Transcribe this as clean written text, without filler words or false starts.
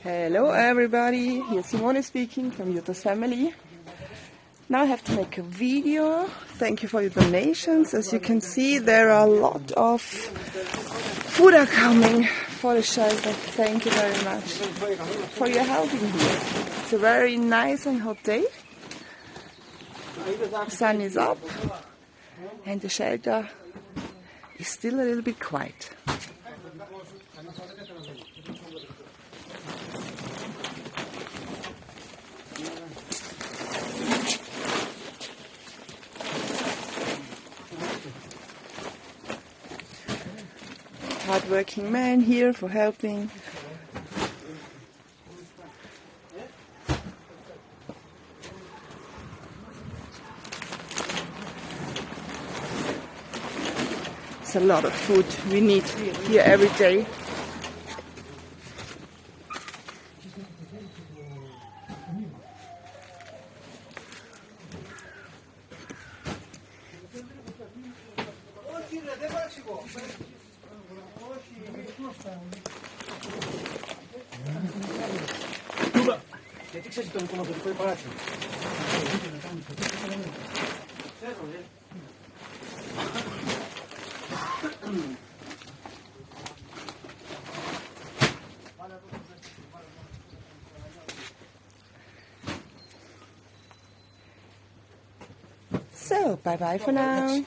Hello everybody, here's Simone speaking from Jutta's family. Now I have to make a video. Thank you for your donations. As you can see, there are a lot of food are coming for the shelter. Thank you very much for your helping here. It's a very nice and hot day. The sun is up and the shelter is still a little bit quiet. Hard-working man here for helping. It's a lot of food we need here every day. So, bye bye for now.